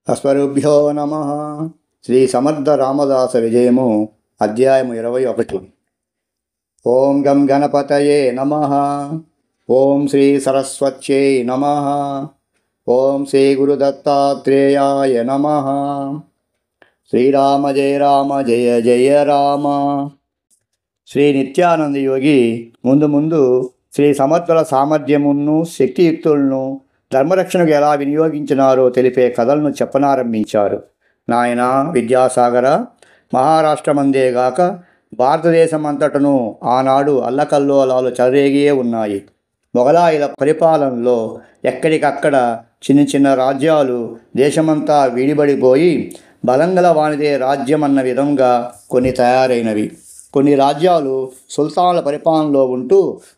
అస్మరుభ్యో నమ. శ్రీ సమర్థ రామదాస విజయము అధ్యాయము 21. ఓం గం గణపతయే నమ. ఓం శ్రీ సరస్వత్యై నమ. ఓం శ్రీ గురుదత్తాత్రేయాయ నమ. శ్రీరామ జయ రామ జయ జయ రామ. శ్రీ నిత్యానంద యోగి ముందు శ్రీ సమర్థుల సామర్థ్యమును శక్తియుక్తులను ధర్మరక్షణకు ఎలా వినియోగించినారో తెలిపే కథలను చెప్పనారంభించారు. నాయన విద్యాసాగర, మహారాష్ట్రమందేగాక భారతదేశమంతటను ఆనాడు అల్లకల్లోలాలు చెలరేగియే ఉన్నాయి. మొఘలాయుల పరిపాలనలో ఎక్కడికక్కడ చిన్న రాజ్యాలు దేశమంతా విడిబడిపోయి బలంగల వానిదే రాజ్యమన్న విధంగా కొన్ని తయారైనవి. కొన్ని రాజ్యాలు సుల్తాన్ల పరిపాలనలో ఉంటూ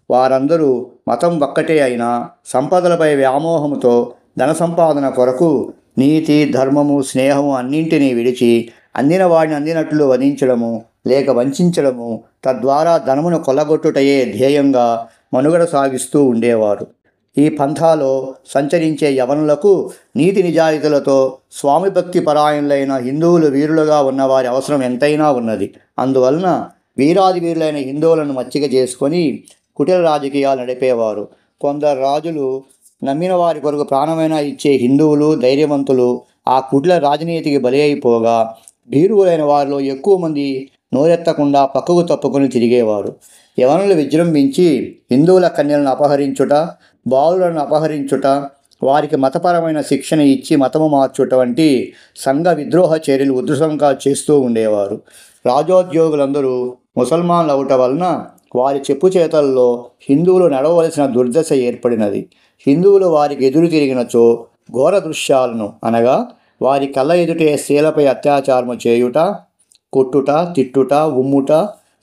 వారందరూ మతం ఒక్కటే అయినా సంపదలపై వ్యామోహంతో ధన సంపాదన కొరకు నీతి, ధర్మము, స్నేహము అన్నింటినీ విడిచి అందిన వాడిని అందినట్లు వధించడము లేక వంచడము, తద్వారా ధనమును కొల్లగొట్టుటయే ధ్యేయంగా మనుగడ సాగిస్తూ ఉండేవారు. ఈ పంథాలో సంచరించే యవనులకు నీతి నిజాయితీలతో స్వామి భక్తి పరాయణులైన హిందువులు వీరులుగా ఉన్నవారి అవసరం ఎంతైనా ఉన్నది. అందువలన వీరాది వీరులైన హిందువులను మచ్చిక చేసుకొని కుటిల రాజకీయాలు నడిపేవారు. కొందరు రాజులు నమ్మిన వారి కొరకు ప్రాణమైనా ఇచ్చే హిందువులు ధైర్యవంతులు ఆ కుటిల రాజనీతికి బలి అయిపోగా భీరువులైన వారిలో ఎక్కువ మంది నోరెత్తకుండా పక్కకు తప్పుకొని తిరిగేవారు. యవనులు విజృంభించి హిందువుల కన్యలను అపహరించుట, బాలులను అపహరించుట, వారికి మతపరమైన శిక్షణ ఇచ్చి మతము మార్చుట వంటి సంఘ విద్రోహ చర్యలు ఉధృతంగా చేస్తూ ఉండేవారు. రాజోద్యోగులందరూ ముసల్మాన్లు అవట వలన వారి చెప్పు చేతల్లో హిందువులు నడవలసిన దుర్దశ ఏర్పడినది. హిందువులు వారికి ఎదురు తిరిగినచో ఘోర దృశ్యాలను అనగా వారి కళ్ళ ఎదుటే స్త్రీలపై అత్యాచారము చేయుట, కొట్టుట, తిట్టుట, ఉమ్ముట,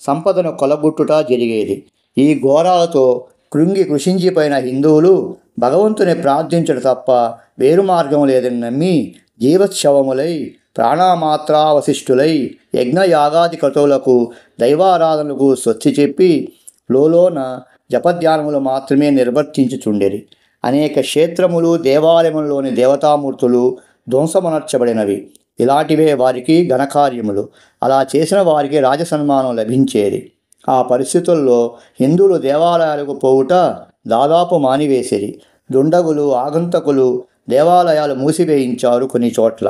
సంపదను కొలగొట్టుట జరిగేది. ఈ ఘోరాలతో కృషించిపోయిన హిందువులు భగవంతుని ప్రార్థించడం తప్ప వేరు మార్గం లేదని నమ్మి జీవశవములై ప్రాణమాత్రావశిష్టులై యజ్ఞయాగాది క్రతువులకు దైవారాధనలకు స్వస్తి చెప్పి లోన జపధ్యానములు మాత్రమే నిర్వర్తించుచుండేది. అనేక క్షేత్రములు, దేవాలయములలోని దేవతామూర్తులు ధ్వంసమనర్చబడినవి. ఇలాంటివే వారికి ఘనకార్యములు. అలా చేసిన వారికి రాజసన్మానం లభించేది. ఆ పరిస్థితుల్లో హిందువులు దేవాలయాలకు పోవుట దాదాపు మానివేసేది. దుండగులు, ఆగంతకులు దేవాలయాలు మూసివేయించారు. కొన్ని చోట్ల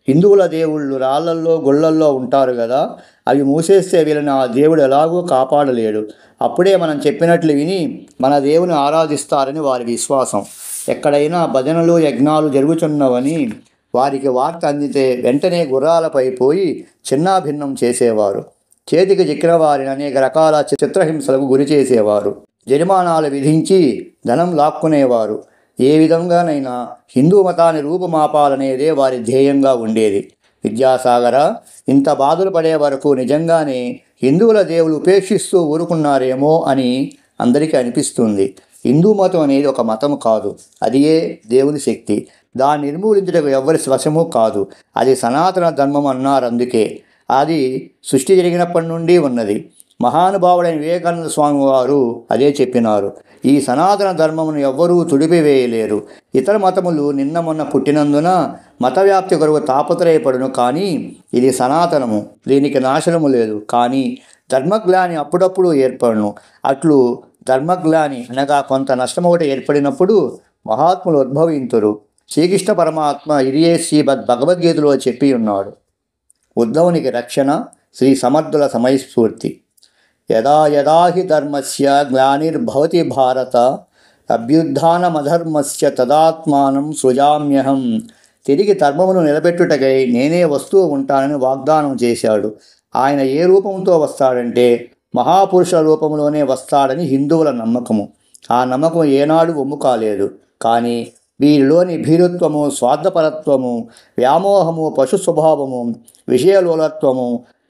హిందువుల దేవుళ్ళు రాళ్లల్లో, గుళ్ళల్లో ఉంటారు కదా, అవి మూసేస్తే వీళ్ళని ఆ దేవుడు ఎలాగో కాపాడలేడు. అప్పుడే మనం చెప్పినట్లు విని మన దేవుని ఆరాధిస్తారని వారి విశ్వాసం. ఎక్కడైనా భజనలు, యజ్ఞాలు జరుగుతున్నవని వారికి వార్త అందితే వెంటనే గుర్రాలపై పోయి చిన్నాభిన్నం చేసేవారు. చేతికి చిక్కిన వారిని అనేక రకాల చిత్రహింసలకు గురి చేసేవారు. జరిమానాలు విధించి ధనం లాక్కునేవారు. ఏ విధంగానైనా హిందూ మతాన్ని రూపుమాపాలనేదే వారి ధ్యేయంగా ఉండేది. విద్యాసాగర, ఇంత బాధలు పడే వరకు నిజంగానే హిందువుల దేవులు ఉపేక్షిస్తూ ఊరుకున్నారేమో అని అందరికీ అనిపిస్తుంది. హిందూ మతం అనేది ఒక మతం కాదు, అదియే దేవుని శక్తి. దాన్ని నిర్మూలించడానికి ఎవ్వరి వశము కాదు. అది సనాతన ధర్మం అన్నారు. అందుకే అది సృష్టి జరిగినప్పటి నుండి ఉన్నది. మహానుభావుడైన వివేకానంద స్వామి వారు అదే చెప్పినారు. ఈ సనాతన ధర్మమును ఎవ్వరూ తుడిపివేయలేరు. ఇతర మతములు నిన్న మొన్న పుట్టినందున మత వ్యాప్తి కొరకు తాపత్రయపడును, కానీ ఇది సనాతనము, దీనికి నాశనము లేదు. కానీ ధర్మగ్లాని అప్పుడప్పుడు ఏర్పడును. అట్లు ధర్మగ్లాని అనగా కొంత నష్టం ఒకటి ఏర్పడినప్పుడు మహాత్ములు ఉద్భవింతురు. శ్రీకృష్ణ పరమాత్మ ఇరియే భగవద్గీతలో చెప్పి ఉన్నాడు. ఉద్ధవునికి రక్షణ శ్రీ సమర్థుల సమయస్ఫూర్తి. యదా యదా హి ధర్మస్య గ్లానిర్భవతి భారత అభ్యుత్థానమధర్మస్య తదాత్మానం సృజామ్యహం. తిరిగి ధర్మమును నిలబెట్టుటకై నేనే వస్తూ ఉంటానని వాగ్దానం చేశాడు. ఆయన ఏ రూపంతో వస్తాడంటే మహాపురుషుల రూపంలోనే వస్తాడని హిందువుల నమ్మకము. ఆ నమ్మకం ఏనాడు ఒమ్ము కాలేదు. కానీ వీరిలోని భీరుత్వము, స్వార్థపరత్వము, వ్యామోహము, పశు స్వభావము, విషయలోలత్వము,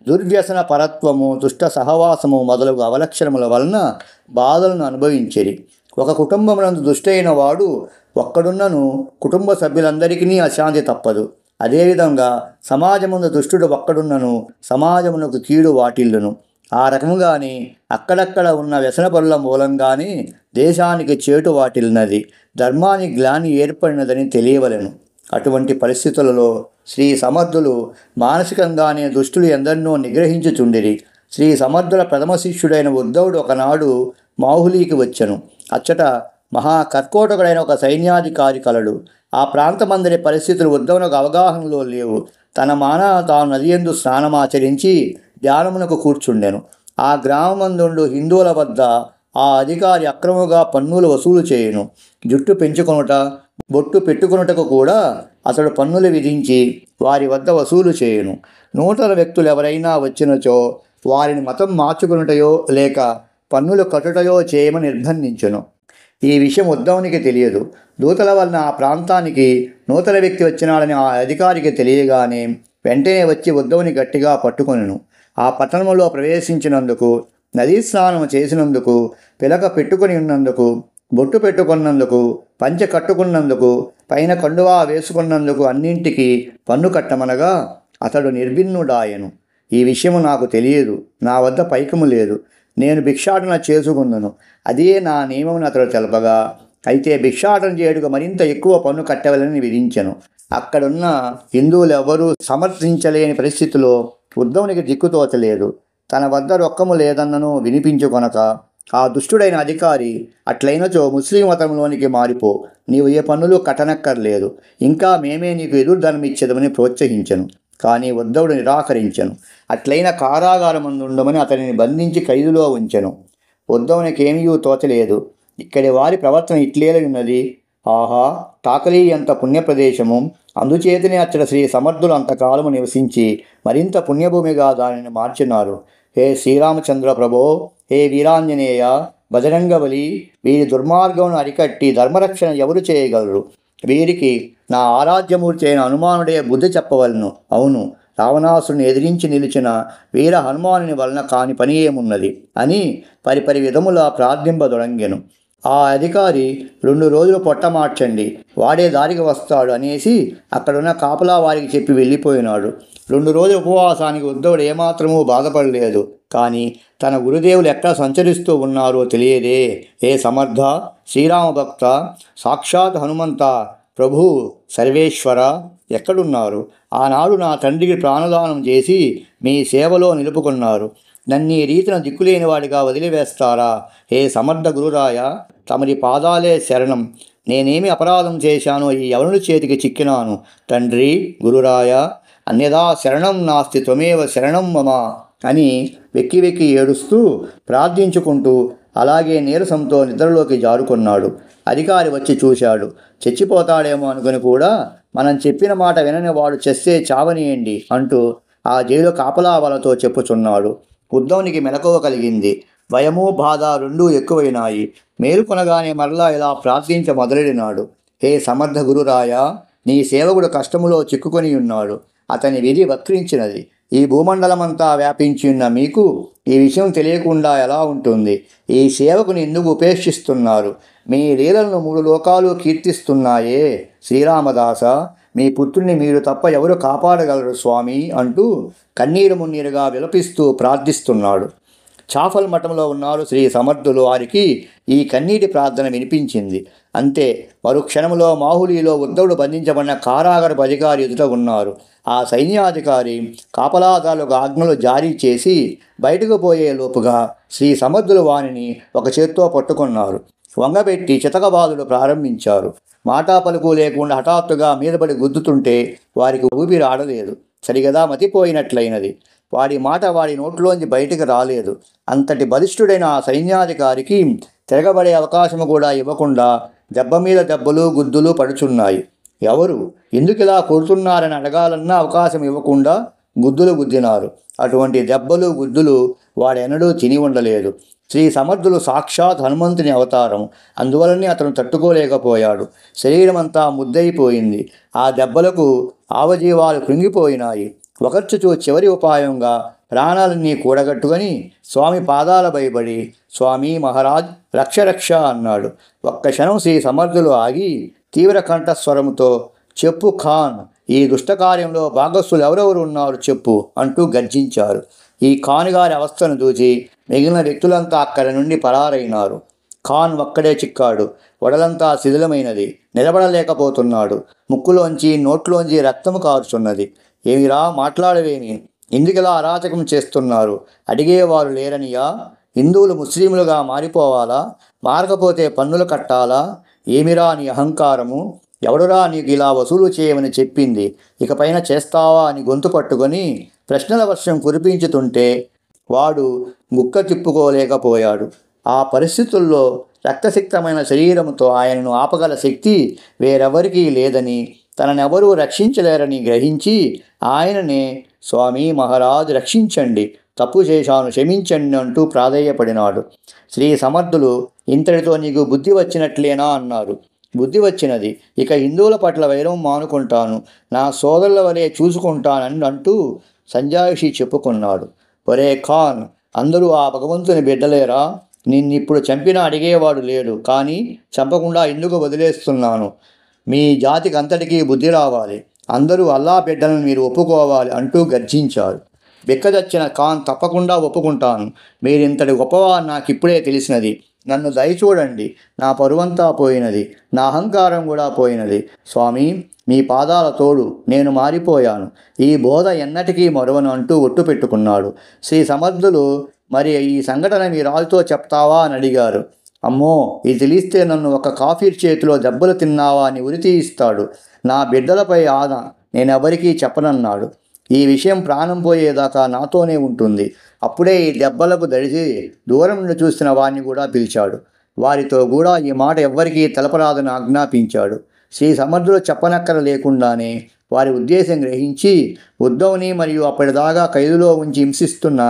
దుర్వ్యసన పరత్వము, దుష్ట సహవాసము మొదలగు అవలక్షణముల వలన బాధలను అనుభవించేది. ఒక కుటుంబమునందు దుష్టైన వాడు ఒక్కడున్నను కుటుంబ సభ్యులందరికీ అశాంతి తప్పదు. అదేవిధంగా సమాజముందు దుష్టుడు ఒక్కడున్నను సమాజమునకు కీడు వాటిల్లును. ఆ రకముగానే అక్కడక్కడ ఉన్న వ్యసనపరుల మూలంగానే దేశానికి చేటు వాటిల్లినది. ధర్మానికి గ్లాని ఏర్పడినదని తెలియవలెను. అటువంటి పరిస్థితులలో శ్రీ సమర్థులు మానసికంగానే దుష్టులు ఎందరినో నిగ్రహించుచుండిరి. శ్రీ సమర్థుల ప్రథమ శిష్యుడైన ఉద్ధవుడు ఒకనాడు మాహులీకి వచ్చెను. అచ్చట మహాకర్కోటకుడైన ఒక సైన్యాధికారి కలడు. ఆ ప్రాంతమందరి పరిస్థితులు ఉద్ధవునకు అవగాహనలో లేవు. తన మానాన తాను నదియందు స్నానమాచరించి ధ్యానమునకు కూర్చుండెను. ఆ గ్రామమందుండు హిందువుల వద్ద ఆ అధికారి అక్రమముగా పన్నులు వసూలు చేయును. జుట్టు పెంచుకొనుట, బొట్టు పెట్టుకొనుటకు కూడా అతడు పన్నులు విధించి వారి వద్ద వసూలు చేయును. నూతన వ్యక్తులు ఎవరైనా వచ్చినచో వారిని మతం మార్చుకొనుటయో లేక పన్నులు కట్టుటయో చేయమని నిర్బంధించును. ఈ విషయం ఉద్ధవునికి తెలియదు. దూతల వలన ఆ ప్రాంతానికి నూతన వ్యక్తి వచ్చినాడని ఆ అధికారికి తెలియగానే వెంటనే వచ్చి ఉద్ధవుని గట్టిగా పట్టుకొనెను. ఆ పట్టణంలో ప్రవేశించినందుకు, నదీ స్నానం చేసినందుకు, పిలక పెట్టుకొని ఉన్నందుకు, బొట్టు పెట్టుకున్నందుకు, పంచె కట్టుకున్నందుకు, పైన కండువా వేసుకున్నందుకు అన్నింటికీ పన్ను కట్టమనగా అతడు నిర్భిన్నుడాయెను. ఈ విషయము నాకు తెలియదు, నా వద్ద పైకము లేదు, నేను భిక్షాటన చేసుకుందును, అదే నా నియమమును అతడు తెలపగా, అయితే భిక్షాటన చేయుటకు మరింత ఎక్కువ పన్ను కట్టవలని విధించెను. అక్కడున్న హిందువులెవ్వరూ సమర్థించలేని పరిస్థితిలో ఉద్ధవునికి దిక్కుతోచలేదు. తన వద్ద రొక్కము లేదన్నను వినిపించుకొనక ఆ దుష్టుడైన అధికారి, అట్లయినచో ముస్లిం మతంలోనికి మారిపో, నీవు ఏ పన్నులు కట్టనక్కర్లేదు, ఇంకా మేమే నీకు ఎదురుధనమిచ్చేదమని ప్రోత్సహించెను. కానీ ఉద్ధవుడు నిరాకరించెను. అట్లయిన కారాగారమందుండమని అతనిని బంధించి ఖైదులో ఉంచెను. ఉద్ధవునికి ఏమీ తోచలేదు. ఇక్కడి వారి ప్రవర్తన ఇట్లేల ఉన్నది. ఆహా, తాకలీ ఎంత పుణ్యప్రదేశము! అందుచేతనే అచ్చట శ్రీ సమర్థులు అంతకాలము నివసించి మరింత పుణ్యభూమిగా దానిని మార్చినారు. హే శ్రీరామచంద్ర ప్రభో, హే వీరాంజనేయ, బజరంగబలి, వీరి దుర్మార్గమును అరికట్టి ధర్మరక్షణ ఎవరు చేయగలరు? వీరికి నా ఆరాధ్యమూర్తి అయిన హనుమానుడే బుద్ధి చెప్పవలను. అవును, రావణాసురుని ఎదిరించి నిలిచిన వీర హనుమానుని వలన కాని పని ఏమున్నది అని పరిపరి విధములా ప్రార్థింపదొడంగెను. ఆ అధికారి 2 రోజులు పొట్టమార్చండి, వాడే దారికి వస్తాడు అనేసి అక్కడున్న కాపలా వారికి చెప్పి వెళ్ళిపోయినాడు. 2 రోజుల ఉపవాసానికి ఉద్ధవుడు ఏమాత్రమూ బాధపడలేదు. కానీ తన గురుదేవులు ఎక్కడ సంచరిస్తూ ఉన్నారో తెలియదే. ఏ సమర్థ, శ్రీరామ భక్త, సాక్షాత్ హనుమంత, ప్రభు, సర్వేశ్వర ఎక్కడున్నారు? ఆనాడు నా తండ్రికి ప్రాణదానం చేసి మీ సేవలో నిలుపుకున్నారు. నన్నీ రీతిన దిక్కులేని వాడిగా వదిలివేస్తారా? హే సమర్థ గురురాయ, తమరి పాదాలే శరణం. నేనేమి అపరాధం చేశానో ఈ యవనుడి చేతికి చిక్కినాను. తండ్రి, గురురాయ, అన్యదా శరణం నాస్తి, త్వమేవ శరణం మమ అని వెక్కి వెక్కి ఏడుస్తూ ప్రార్థించుకుంటూ అలాగే నీరసంతో నిద్రలోకి జారుకున్నాడు. అధికారి వచ్చి చూశాడు. చచ్చిపోతాడేమో అనుకుని కూడా మనం చెప్పిన మాట వినని వాడు చస్తే చావనియండి అంటూ ఆ జైలు కాపలా వాళ్ళతో చెప్పుచున్నాడు. ఉద్ధవునికి మెలకువ కలిగింది. భయము, బాధ రెండూ ఎక్కువైనాయి. మేలుకొనగానే మరలా ఇలా ప్రార్థించ మొదలెడినాడు. హే సమర్థ గురురాయ, నీ సేవకుడు కష్టములో చిక్కుకొని ఉన్నాడు. అతని విధి వక్రించినది. ఈ భూమండలమంతా వ్యాపించి ఉన్న మీకు ఈ విషయం తెలియకుండా ఎలా ఉంటుంది? ఈ సేవకుని ఎందుకు ఉపేక్షిస్తున్నారు? మీ లీలలను 3 లోకాలు కీర్తిస్తున్నాయే. శ్రీరామదాస, మీ పుత్రుని మీరు తప్ప ఎవరు కాపాడగలరు స్వామి అంటూ కన్నీరు మున్నీరుగా విలపిస్తూ ప్రార్థిస్తున్నాడు. చాఫల్ మఠంలో ఉన్నారు శ్రీ సమర్థులు. వారికి ఈ కన్నీటి ప్రార్థన వినిపించింది. అంతే, మరుక్షణంలో మాహులీలో ఉద్ధవుడు బంధించబడిన కారాగారపు అధికారి ఎదుట ఉన్నారు. ఆ సైన్యాధికారి కాపలాదారులకు ఆజ్ఞలు జారీ చేసి బయటకు పోయే లోపుగా శ్రీ సమర్థులు వానిని ఒక చేత్తో పట్టుకున్నారు. వంగబెట్టి చితకబాదులు ప్రారంభించారు. మాటా పలుకు లేకుండా హఠాత్తుగా మీదపడి గుద్దుతుంటే వారికి ఊపిరి ఆడలేదు. సరిగదా మతిపోయినట్లయినది. వాడి మాట వాడి నోట్లోంచి బయటికి రాలేదు. అంతటి బలిష్ఠుడైన ఆ సైన్యాధికారికి తిరగబడే అవకాశము కూడా ఇవ్వకుండా దెబ్బ మీద దెబ్బలు, గుద్దులు పడుచున్నాయి. ఎవరు ఎందుకు ఇలా కొడుతున్నారని అడగాలన్నా అవకాశం ఇవ్వకుండా గుద్దులు గుద్దినారు. అటువంటి దెబ్బలు, గుద్దులు వాడెన్నడూ తిని ఉండలేదు. శ్రీ సమర్థులు సాక్షాత్ హనుమంతుని అవతారం. అందువలనే అతను తట్టుకోలేకపోయాడు. శరీరమంతా ముద్దయిపోయింది. ఆ దెబ్బలకు ఆవజీవాలు కృంగిపోయినాయి. ఒకర్చుచూ చివరి ఉపాయంగా ప్రాణాలన్నీ కూడగట్టుకొని స్వామి పాదాల భయపడి, స్వామి మహారాజ్ రక్ష రక్ష అన్నాడు. ఒక్క క్షణం శ్రీ సమర్థులు ఆగి తీవ్ర కంఠస్వరముతో, చెప్పు ఖాన్, ఈ దుష్టకార్యంలో భాగస్థులు ఎవరెవరు ఉన్నారు చెప్పు అంటూ గర్జించారు. ఈ ఖాన్ గారి అవస్థను చూసి మిగిలిన వ్యక్తులంతా అక్కడి నుండి పరారైనారు. ఖాన్ ఒక్కడే చిక్కాడు. వడలంతా శిథిలమైనది. నిలబడలేకపోతున్నాడు. ముక్కులోంచి నోట్లోంచి రక్తము కారుచున్నది. ఏమిరా, మాట్లాడవేమి? ఎందుకిలా అరాచకం చేస్తున్నారు? అడిగేవారు లేరనియా? హిందువులు ముస్లింలుగా మారిపోవాలా? మారకపోతే పన్నులు కట్టాలా? ఏమిరా నీ అహంకారము? ఎవడురా నీకు ఇలా వసూలు చేయమని చెప్పింది? ఇకపైన చేస్తావా అని గొంతు పట్టుకొని ప్రశ్నల వర్షం కురిపించుతుంటే వాడు గుక్క తిప్పుకోలేకపోయాడు. ఆ పరిస్థితుల్లో రక్తసిక్తమైన శరీరంతో ఆయనను ఆపగల శక్తి వేరెవరికీ లేదని, తననెవరూ రక్షించలేరని గ్రహించి ఆయననే స్వామి మహారాజ్ రక్షించండి, తప్పు చేశాను, క్షమించండి అంటూ ప్రాధేయపడినాడు. శ్రీ సమర్థులు, ఇంతటితో నీకు బుద్ధి వచ్చినట్లేనా అన్నారు. బుద్ధి వచ్చినది. ఇక హిందువుల పట్ల వైరం మానుకుంటాను, నా సోదరుల వలె చూసుకుంటానని అంటూ సంజాయిషి చెప్పుకున్నాడు. ఒరే ఖాన్, అందరూ ఆ భగవంతుని బిడ్డలేరా? నిన్నిప్పుడు చంపినా అడిగేవాడు లేడు, కానీ చంపకుండా ఎందుకు వదిలేస్తున్నాను? మీ జాతికి అంతటికీ బుద్ధి రావాలి, అందరూ అల్లా బిడ్డలను మీరు ఒప్పుకోవాలి అంటూ గర్జించారు. బిక్కదచ్చిన ఖాన్, తప్పకుండా ఒప్పుకుంటాను. మీరింతటి గొప్పవారు నాకిప్పుడే తెలిసినది. నన్ను దయచూడండి. నా పరువంతా పోయినది, నా అహంకారం కూడా పోయినది. స్వామి, మీ పాదాల తోడు, నేను మారిపోయాను. ఈ బోధ ఎన్నటికీ మరువను అంటూ ఒట్టు పెట్టుకున్నాడు. శ్రీ సమర్థులు, మరి ఈ సంఘటన మీ రాజుతో చెప్తావా అని అడిగారు. అమ్మో, ఇది తెలిస్తే నన్ను ఒక కాఫీర్ చేతిలో దెబ్బలు తిన్నావా అని ఉరి తీయిస్తాడు. నా బిడ్డలపై ఆదా నేనెవరికీ చెప్పనన్నాడు. ఈ విషయం ప్రాణం పోయేదాకా నాతోనే ఉంటుంది. అప్పుడే ఈ దెబ్బలకు దడిసి దూరం నుండి చూసిన వారిని కూడా పిలిచాడు. వారితో కూడా ఈ మాట ఎవ్వరికీ తెలపరాదని ఆజ్ఞాపించాడు. శ్రీ సమర్థులు చెప్పనక్కర లేకుండానే వారి ఉద్దేశం గ్రహించి ఉద్ధవ్ని మరియు అప్పటిదాకా ఖైదులో ఉంచి హింసిస్తున్న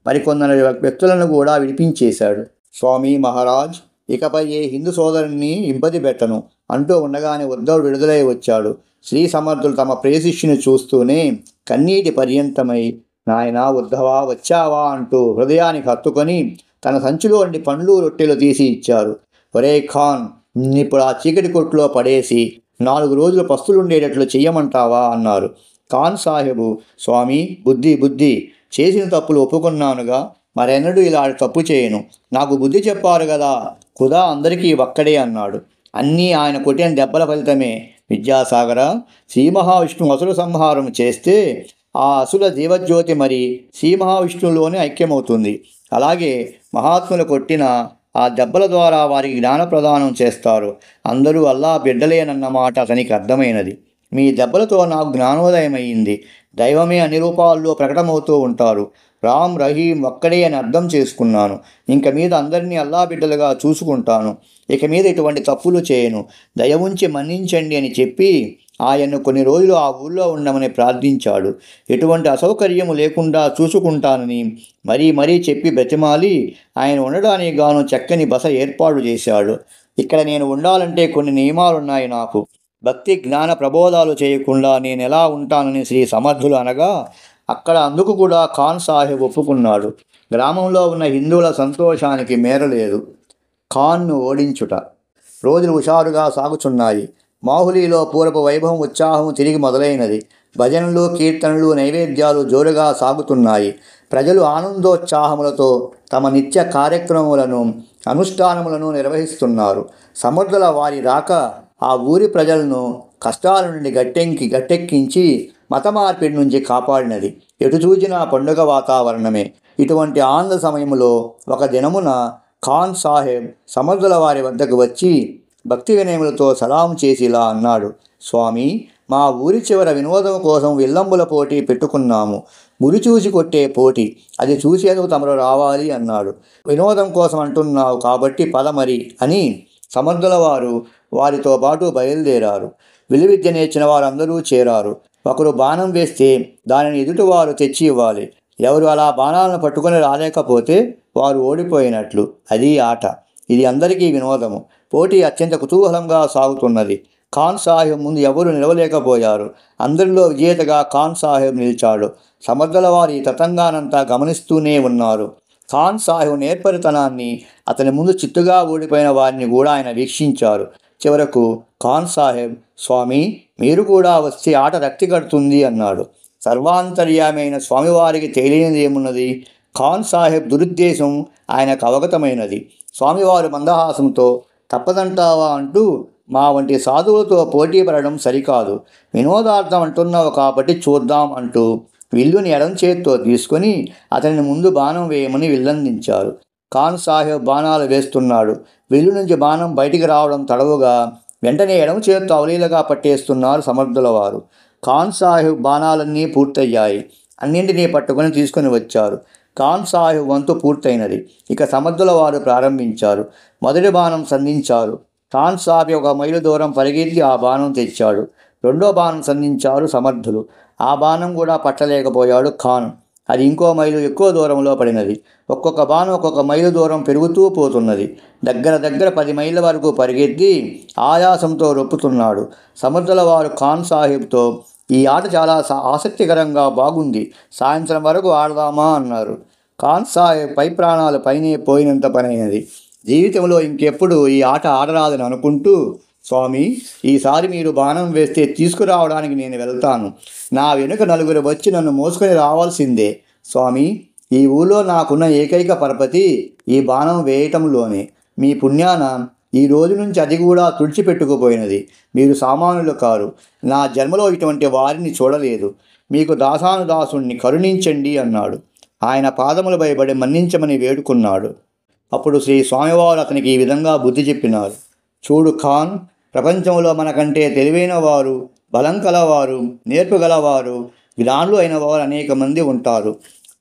మరికొందరు వ్యక్తులను కూడా విడిపించేశాడు. స్వామి మహారాజ్, ఇకపై ఏ హిందూ సోదరుని ఇబ్బంది పెట్టను అంటూ ఉండగానే ఉద్ధవుడు విడుదలై వచ్చాడు. శ్రీ సమర్థులు తమ ప్రేయశిష్యుని చూస్తూనే కన్నీటి పర్యంతమై, నాయనా ఉద్ధవా, వచ్చావా అంటూ హృదయానికి హత్తుకొని తన సంచిలోండి పండ్లు రొట్టెలు తీసి ఇచ్చారు. ఒరే ఖాన్, నిన్నిప్పుడు ఆ చీకటి కొట్టులో పడేసి 4 రోజులు పస్తులుండేటట్లు చెయ్యమంటావా అన్నారు. ఖాన్ సాహెబు, స్వామి, బుద్ధి బుద్ధి, చేసిన తప్పులు ఒప్పుకున్నానుగా, మరెన్నడూ ఇలా తప్పు చేయను. నాకు బుద్ధి చెప్పారు కదా, ఖుదా అందరికీ ఒక్కడే అన్నాడు. అన్నీ ఆయన కొట్టిన దెబ్బల ఫలితమే. విద్యాసాగర, శ్రీ మహావిష్ణువు అసుర సంహారం చేస్తే ఆ అసుల జీవజ్యోతి మరి శ్రీ మహావిష్ణువులోనే ఐక్యమవుతుంది. అలాగే మహాత్ములు కొట్టిన ఆ దెబ్బల ద్వారా వారికి జ్ఞాన ప్రదానం చేస్తారు. అందరూ అల్లా బిడ్డలేనన్నమాట అతనికి అర్థమైనది. మీ దెబ్బలతో నాకు జ్ఞానోదయమైంది. దైవమే అన్ని రూపాల్లో ప్రకటమవుతూ ఉంటారు. రామ్ రహీం ఒక్కడే అని అర్థం చేసుకున్నాను. ఇంక మీద అందరినీ అల్లా బిడ్డలుగా చూసుకుంటాను. ఇక మీద ఇటువంటి తప్పులు చేయను, దయ ఉంచి మన్నించండి అని చెప్పి ఆయన్ను కొన్ని రోజులు ఆ ఊళ్ళో ఉండమని ప్రార్థించాడు. ఎటువంటి అసౌకర్యము లేకుండా చూసుకుంటానని మరీ చెప్పి బ్రతిమాలి ఆయన ఉండడానికి గాను చక్కని బస ఏర్పాటు చేశాడు. ఇక్కడ నేను ఉండాలంటే కొన్ని నియమాలున్నాయి నాకు. భక్తి జ్ఞాన ప్రబోధాలు చేయకుండా నేను ఎలా ఉంటానని శ్రీ సమర్థులు అనగా, అక్కడ అందుకు కూడా ఖాన్ సాహెబ్ ఒప్పుకున్నాడు. గ్రామంలో ఉన్న హిందువుల సంతోషానికి మేరలేదు. ఖాన్ను ఓడించుట. రోజులు హుషారుగా సాగుచున్నాయి. మాహులీలో పూర్వపు వైభవం, ఉత్సాహం తిరిగి మొదలైనది. భజనలు, కీర్తనలు, నైవేద్యాలు జోరుగా సాగుతున్నాయి. ప్రజలు ఆనందోత్సాహములతో తమ నిత్య కార్యక్రమములను, అనుష్ఠానములను నిర్వహిస్తున్నారు. సమర్థుల వారి రాక ఆ ఊరి ప్రజలను కష్టాల నుండి గట్టెక్కించి మత మార్పిడి నుంచి కాపాడినది. ఎటు చూచినా పండుగ వాతావరణమే. ఇటువంటి ఆనంద సమయంలో ఒక దినమున ఖాన్ సాహెబ్ సమర్థుల వారి వద్దకు వచ్చి భక్తి వినయములతో సలాం చేసి ఇలా అన్నాడు. స్వామి, మా ఊరి చివర వినోదం కోసం విల్లంబుల పోటీ పెట్టుకున్నాము. గురి చూసి కొట్టే పోటీ. అది చూసేందుకు తమరు రావాలి అన్నాడు. వినోదం కోసం అంటున్నావు కాబట్టి పద మరి అని సమర్థుల వారు వారితో పాటు బయలుదేరారు. విలువిద్య నేర్చిన వారందరూ చేరారు. ఒకరు బాణం వేస్తే దానిని ఎదుటివారు తెచ్చి ఇవ్వాలి. ఎవరు అలా బాణాలను పట్టుకొని రాలేకపోతే వారు ఓడిపోయినట్లు. అది ఆట. ఇది అందరికీ వినోదము. పోటీ అత్యంత కుతూహలంగా సాగుతున్నది. ఖాన్ సాహెబ్ ముందు ఎవరు నిలవలేకపోయారు. అందరిలో విజేతగా ఖాన్ సాహెబ్ నిలిచాడు. సమర్థుల వారి తతంగానంతా గమనిస్తూనే ఉన్నారు. ఖాన్ సాహెబ్ నేర్పరితనాన్ని, అతని ముందు చిత్తుగా ఓడిపోయిన వారిని కూడా ఆయన వీక్షించారు. చివరకు ఖాన్ సాహెబ్, స్వామి, మీరు కూడా వస్తే ఆట రక్తి కడుతుంది అన్నాడు. సర్వాంతర్యామైన స్వామివారికి తెలియనిది ఏమున్నది? ఖాన్ సాహెబ్ దురుద్దేశం ఆయనకు అవగతమైనది. స్వామివారు మందహాసంతో తప్పదంటావా అంటూ మా వంటి సాధువులతో పోటీ పడడం సరికాదు. వినోదార్థం అంటున్నావు కాబట్టి చూద్దాం అంటూ విల్లుని ఎడం చేత్తో తీసుకొని అతని ముందు బాణం వేయమని విల్లందించారు. ఖాన్ సాహెబ్ బాణాలు వేస్తున్నాడు. విల్లు నుంచి బాణం బయటికి రావడం తడవుగా వెంటనే ఎడమ చేత్తో అవలీలగా పట్టేస్తున్నారు సమర్థుల వారు. ఖాన్ సాహెబ్ బాణాలన్నీ పూర్తయ్యాయి. అన్నింటినీ పట్టుకొని తీసుకొని వచ్చారు. ఖాన్ సాహెబ్ వంతు పూర్తయినది. ఇక సమర్థుల వారు ప్రారంభించారు. మొదటి బాణం సంధించారు. ఖాన్ సాహెబ్ ఒక మైలు దూరం పరిగెత్తి ఆ బాణం తెచ్చాడు. రెండో బాణం సంధించారు సమర్థులు. ఆ బాణం కూడా పట్టలేకపోయాడు ఖాన్. అది ఇంకో మైలు ఎక్కువ దూరంలో పడినది. ఒక్కొక్క బాణం ఒక్కొక్క మైలు దూరం పెరుగుతూ పోతున్నది. దగ్గర 10 మైళ్ళ వరకు పరిగెత్తి ఆయాసంతో రొప్పుతున్నాడు. సమర్థుల వారు ఖాన్ సాహెబ్తో, ఈ ఆట చాలా ఆసక్తికరంగా బాగుంది, సాయంత్రం వరకు ఆడదామా అన్నారు. ఖాన్ సాహెబ్ పై ప్రాణాలు పైనే పోయినంత పనైనది. జీవితంలో ఇంకెప్పుడు ఈ ఆట ఆడరాదని అనుకుంటూ, స్వామి, ఈసారి మీరు బాణం వేస్తే తీసుకురావడానికి నేను వెళ్తాను. నా వెనుక నలుగురు వచ్చి నన్ను మోసుకొని రావాల్సిందే. స్వామి, ఈ ఊళ్ళో నాకున్న ఏకైక పరపతి ఈ బాణం వేయటంలోనే. మీ పుణ్యాన ఈ రోజు నుంచి అది కూడా తుడిచిపెట్టుకుపోయినది. మీరు సామాన్యులు కారు. నా జన్మలో ఇటువంటి వారిని చూడలేదు. మీకు దాసానుదాసుణ్ణి కరుణించండి అన్నాడు. ఆయన పాదములపై పడి మన్నించమని వేడుకున్నాడు. అప్పుడు శ్రీ స్వామివారు అతనికి ఈ విధంగా బుద్ధి చెప్పినారు. చూడు ఖాన్, ప్రపంచంలో మనకంటే తెలివైన వారు, బలం కలవారు, నేర్పుగలవారు, జ్ఞానులు అయిన వారు అనేక మంది ఉంటారు.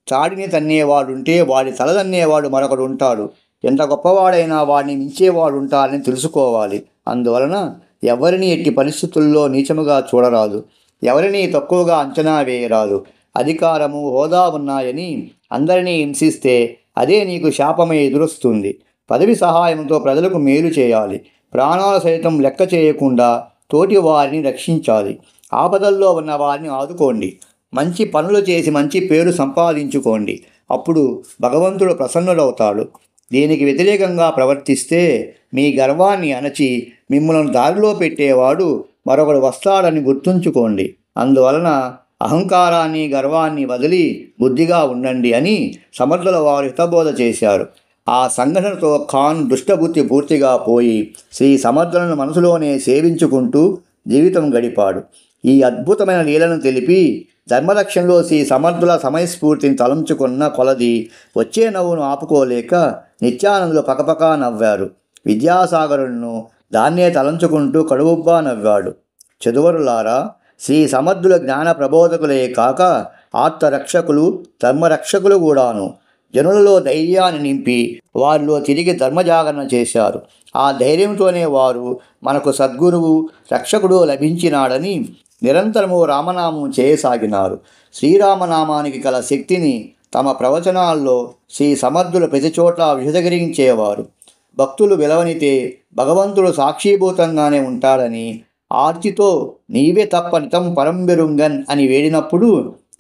చాడిని తన్నేవాడుంటే వాడి తల తన్నేవాడు మరొకడు ఉంటాడు. ఎంత గొప్పవాడైనా వాడిని మించేవాడు ఉంటారని తెలుసుకోవాలి. అందువలన ఎవరిని ఎట్టి పరిస్థితుల్లో నీచముగా చూడరాదు. ఎవరిని తక్కువగా అంచనా వేయరాదు. అధికారము, హోదా ఉన్నాయని అందరినీ హింసిస్తే అదే నీకు శాపమే ఎదురొస్తుంది. పదవి సహాయంతో ప్రజలకు మేలు చేయాలి. ప్రాణాలు సైతం లెక్క చేయకుండా తోటి వారిని రక్షించాలి. ఆపదల్లో ఉన్న వారిని ఆదుకోండి. మంచి పనులు చేసి మంచి పేరు సంపాదించుకోండి. అప్పుడు భగవంతుడు ప్రసన్నుడవుతాడు. దీనికి వ్యతిరేకంగా ప్రవర్తిస్తే మీ గర్వాన్ని అణచి మిమ్మల్ని దారిలో పెట్టేవాడు మరొకడు వస్తాడని గుర్తుంచుకోండి. అందువలన అహంకారాన్ని, గర్వాన్ని వదిలి బుద్ధిగా ఉండండి అని సమర్థుల వారు హితబోధ చేశారు. ఆ సంఘటనతో ఖాన్ దుష్టబుద్ధి పూర్తిగా పోయి శ్రీ సమర్థులను మనసులోనే సేవించుకుంటూ జీవితం గడిపాడు. ఈ అద్భుతమైన లీలను తెలిపి ధర్మరక్షణలో శ్రీ సమర్థుల సమయస్ఫూర్తిని తలంచుకున్న కొలది వచ్చే నవ్వును ఆపుకోలేక నిత్యానందులు పకపకా నవ్వారు. విద్యాసాగరులను దాన్నే తలంచుకుంటూ కడువుబ్బా నవ్వాడు. చదువరులారా, శ్రీ సమర్థుల జ్ఞాన ప్రబోధకులే కాక ఆత్మరక్షకులు, ధర్మరక్షకులు కూడాను. జనులలో ధైర్యాన్ని నింపి వారిలో తిరిగి ధర్మజాగరణ చేశారు. ఆ ధైర్యంతోనే వారు మనకు సద్గురువు, రక్షకుడు లభించినాడని నిరంతరము రామనామం చేయసాగినారు. శ్రీరామనామానికి గల శక్తిని తమ ప్రవచనాల్లో శ్రీ సమర్థులు ప్రతి చోట్ల విశదీకరించేవారు. భక్తులు విలవనితే భగవంతుడు సాక్షిభూతంగానే ఉంటాడని, ఆర్తితో నీవే తప్ప నితం పరంబెరుంగన్ అని వేడినప్పుడు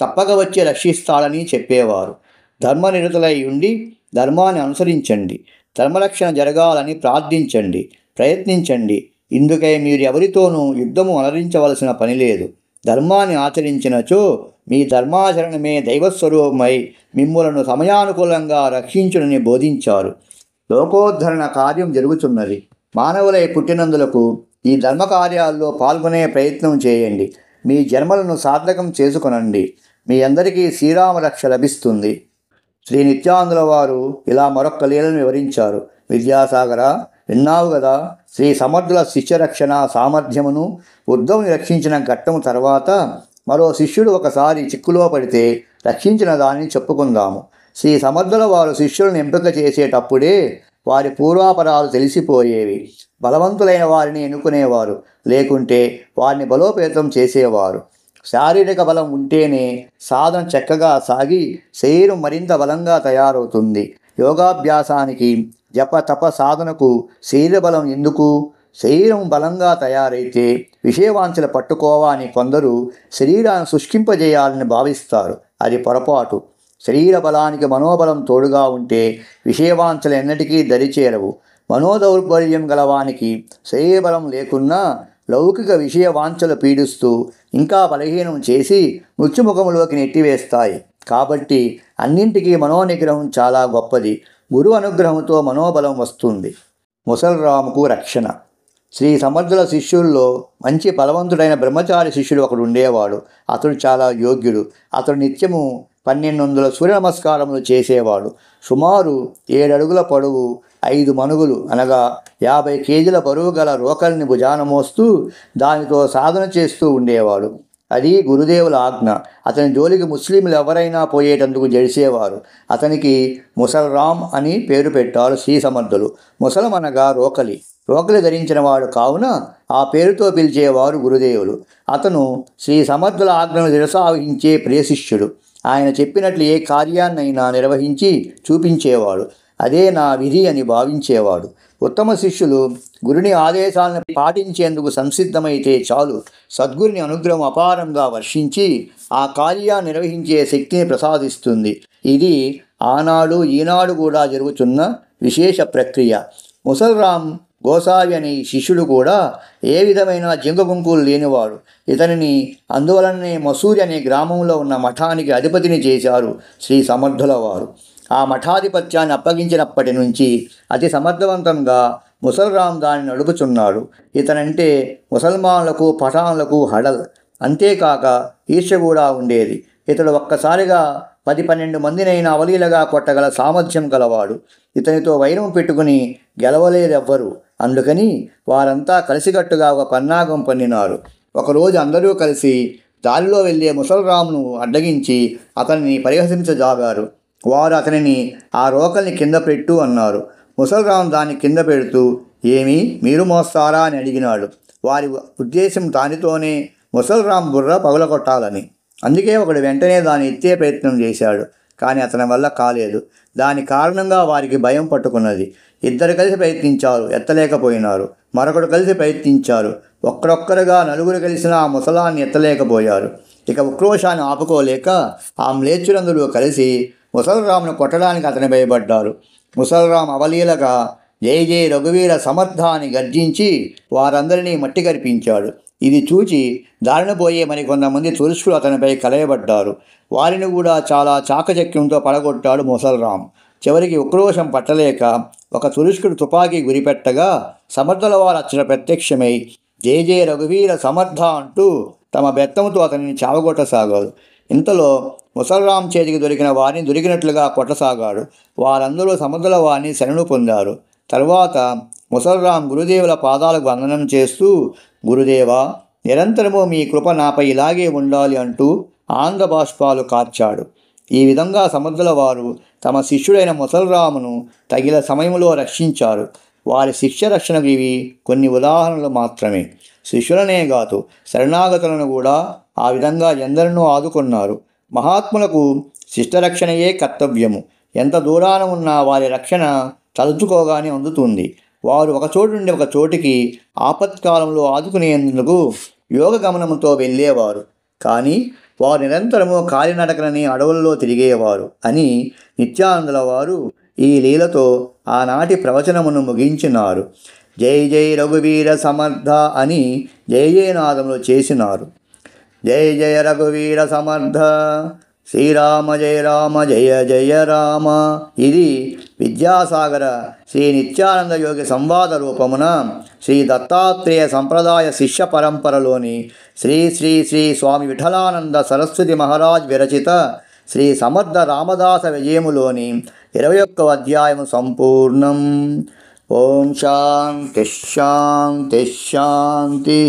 తప్పక వచ్చి రక్షిస్తాడని చెప్పేవారు. ధర్మనిరతులై ఉండి ధర్మాన్ని అనుసరించండి. ధర్మరక్షణ జరగాలని ప్రార్థించండి, ప్రయత్నించండి. ఇందుకై మీరు ఎవరితోనూ యుద్ధము అనరించవలసిన పని లేదు. ధర్మాన్ని ఆచరించినచో మీ ధర్మాచరణమే దైవస్వరూపమై మిమ్ములను సమయానుకూలంగా రక్షించునని బోధించారు. లోకోద్ధరణ కార్యం జరుగుతున్నది. మానవులై పుట్టినందులకు ఈ ధర్మకార్యాల్లో పాల్గొనే ప్రయత్నం చేయండి. మీ జన్మలను సార్థకం చేసుకొనండి. మీ అందరికీ శ్రీరామరక్ష లభిస్తుంది. శ్రీ నిత్యానందుల వారు ఇలా మరొక్క లీలను వివరించారు. విద్యాసాగర, విన్నావు కదా, శ్రీ సమర్థుల శిష్యరక్షణ సామర్థ్యమును, ఉద్ధవుని రక్షించిన ఘట్టం తర్వాత మరో శిష్యుడు ఒకసారి చిక్కులో పడితే రక్షించిన దానిని చెప్పుకుందాము. శ్రీ సమర్థుల వారు శిష్యులను ఎంపిక చేసేటప్పుడే వారి పూర్వాపరాలు తెలిసిపోయేవి. బలవంతులైన వారిని ఎన్నుకునేవారు, లేకుంటే వారిని బలోపేతం చేసేవారు. శారీరక బలం ఉంటేనే సాధన చక్కగా సాగి శరీరం మరింత బలంగా తయారవుతుంది. యోగాభ్యాసానికి, జప తప సాధనకు శరీర బలం ఎందుకు? శరీరం బలంగా తయారైతే విషయవాంఛలు పట్టుకోవా అని కొందరు శరీరాన్ని శుష్కింపజేయాలని భావిస్తారు. అది పొరపాటు. శరీర బలానికి మనోబలం తోడుగా ఉంటే విషయవాంఛలు ఎన్నటికీ దరిచేరవు. మనోదౌర్బల్యం గలవానికి శరీరబలం లేకున్నా లౌకిక విషయ వాంఛలు పీడిస్తూ ఇంకా బలహీనం చేసి మృత్యుముఖంలోకి నెట్టివేస్తాయి. కాబట్టి అన్నింటికీ మనోనిగ్రహం చాలా గొప్పది. గురు అనుగ్రహంతో మనోబలం వస్తుంది. ముసల్రాముకు రక్షణ. శ్రీ సమర్థుల శిష్యుల్లో మంచి బలవంతుడైన బ్రహ్మచారి శిష్యుడు ఒకడు ఉండేవాడు. అతడు చాలా యోగ్యుడు. అతడు నిత్యము 1200 సూర్య నమస్కారములు చేసేవాడు. సుమారు 7 అడుగుల పొడవు, 5 మణుగులు అనగా 50 కేజీల బరువు గల రోకల్ని భుజాన మోస్తూ దానితో సాధన చేస్తూ ఉండేవాడు. అది గురుదేవుల ఆజ్ఞ. అతని జోలికి ముస్లింలు ఎవరైనా పోయేటందుకు జడిసేవారు. అతనికి ముసల్రామ్ అని పేరు పెట్టారు శ్రీ సమర్థులు. ముసలం అనగా రోకలి. రోకలి ధరించిన వాడు కావున ఆ పేరుతో పిలిచేవారు గురుదేవులు. అతను శ్రీ సమర్థుల ఆజ్ఞను శిరసావహించే ప్రియశిష్యుడు. ఆయన చెప్పినట్లు ఏ కార్యాన్నైనా నిర్వహించి చూపించేవాడు. అదే నా విధి అని భావించేవాడు. ఉత్తమ శిష్యులు గురుని ఆదేశాలను పాటించేందుకు సంసిద్ధమైతే చాలు, సద్గురుని అనుగ్రహం అపారంగా వర్షించి ఆ కార్యాన్ని నిర్వహించే శక్తిని ప్రసాదిస్తుంది. ఇది ఆనాడు ఈనాడు కూడా జరుగుతున్న విశేష ప్రక్రియ. ముసల్రామ్ గోసావి అనే శిష్యుడు కూడా ఏ విధమైన జింకగుంకులు లేనివాడు. ఇతనిని అందువలనే మసూరి అనే గ్రామంలో ఉన్న మఠానికి అధిపతిని చేశారు శ్రీ సమర్థుల వారు. ఆ మఠాధిపత్యాన్ని అప్పగించినప్పటి నుంచి అతి సమర్థవంతంగా ముసల్రామ్ దాన్ని నడుపుచున్నాడు. ఇతనంటే ముసల్మాన్లకు పఠాన్లకు హడల్. అంతేకాక ఈర్ష్య కూడా ఉండేది. ఇతడు ఒక్కసారిగా 10-12 మందినైనా అవలీలగా కొట్టగల సామర్థ్యం గలవాడు. ఇతనితో వైరం పెట్టుకుని గెలవలేదెవ్వరు. అందుకని వారంతా కలిసికట్టుగా ఒక పన్నాగం పన్నినారు. ఒకరోజు అందరూ కలిసి దారిలో వెళ్ళే ముసల్రామ్ను అడ్డగించి అతనిని పరిహసించజాగారు. వారు అతనిని ఆ రోకల్ని కింద పెట్టు అన్నారు. ముసల్రామ్ దాన్ని కింద పెడుతూ, ఏమి మీరు మోస్తారా అని అడిగినాడు. వారి ఉద్దేశం దానితోనే ముసల్రామ్ బుర్ర పగలగొట్టాలని. అందుకే ఒకడు వెంటనే దాన్ని ఎత్తే ప్రయత్నం చేశాడు. కానీ అతని వల్ల కాలేదు. దాని కారణంగా వారికి భయం పట్టుకున్నది. ఇద్దరు కలిసి ప్రయత్నించారు, ఎత్తలేకపోయినారు. మరొకడు కలిసి ప్రయత్నించారు. ఒక్కరొక్కరుగా నలుగురు కలిసిన ఆ ముసలాన్ని ఎత్తలేకపోయారు. ఇక ఉక్రోషాన్ని ఆపుకోలేక ఆ మ్లేచ్చులందరూ కలిసి ముసల్రామ్ను కొట్టడానికి అతని భయపడ్డారు. ముసల్రామ్ అవలీలగా జై జై రఘువీర సమర్థ అని గర్జించి వారందరినీ మట్టి కరిపించాడు. ఇది చూచి దారిన పోయే మరికొంతమంది తురుష్కులు అతనిపై కలయబడ్డారు. వారిని కూడా చాలా చాకచక్యంతో పడగొట్టాడు ముసల్రామ్. చివరికి ఉక్రోషం పట్టలేక ఒక తురుష్కుడు తుపాకీ గురిపెట్టగా సమర్థుల వారు అచ్చట ప్రత్యక్షమై జై జై రఘువీర సమర్థ అంటూ తమ బెత్తంతో అతనిని చావగొట్టసాగారు. ఇంతలో ముసల్రామ్ చేతికి దొరికిన వారిని దొరికినట్లుగా కొట్టసాగాడు. వారందరూ సమర్థుల వారిని శరణు పొందారు. తర్వాత ముసల్రామ్ గురుదేవుల పాదాలకు వందనం చేస్తూ, గురుదేవా, నిరంతరము మీ కృప నాపై ఇలాగే ఉండాలి అంటూ ఆనంద బాష్పాలు కార్చాడు. ఈ విధంగా సమర్థుల వారు తమ శిష్యుడైన ముసల్రామును తగిన సమయంలో రక్షించారు. వారి శిష్య రక్షణకు ఇవి కొన్ని ఉదాహరణలు మాత్రమే. శిష్యులనే కాదు, శరణాగతులను కూడా ఆ విధంగా ఎందరినో ఆదుకున్నారు. మహాత్ములకు శిష్టరక్షణయే కర్తవ్యము. ఎంత దూరాన ఉన్నా వారి రక్షణ తలుచుకోగానే అందుతుంది. వారు ఒక చోటు నుండి ఒక చోటికి ఆపత్కాలంలో ఆదుకునేందుకు యోగ గమనంతో వెళ్ళేవారు. కానీ వారు నిరంతరము కాలినడకనని అడవుల్లో తిరిగేవారు అని నిత్యానందుల వారు ఈ లీలతో ఆనాటి ప్రవచనమును ముగించినారు. జై జై రఘువీర సమర్థ అని జయ జయనాదములు చేసినారు. జయ జయ రఘువీర సమర్థ, శ్రీరామ జయ రామ జయ జయ రామ. ఇది విద్యాసాగర శ్రీ నిత్యానంద యోగి సంవాద రూపమున శ్రీ దత్తాత్రేయ సంప్రదాయ శిష్య పరంపరలోని శ్రీ శ్రీ శ్రీ స్వామి విఠలానంద సరస్వతి మహారాజ్ విరచిత శ్రీ సమర్థ రామదాస విజయములోని 21వ అధ్యాయము సంపూర్ణం. ఓం శాంతి శాంతి శాంతి.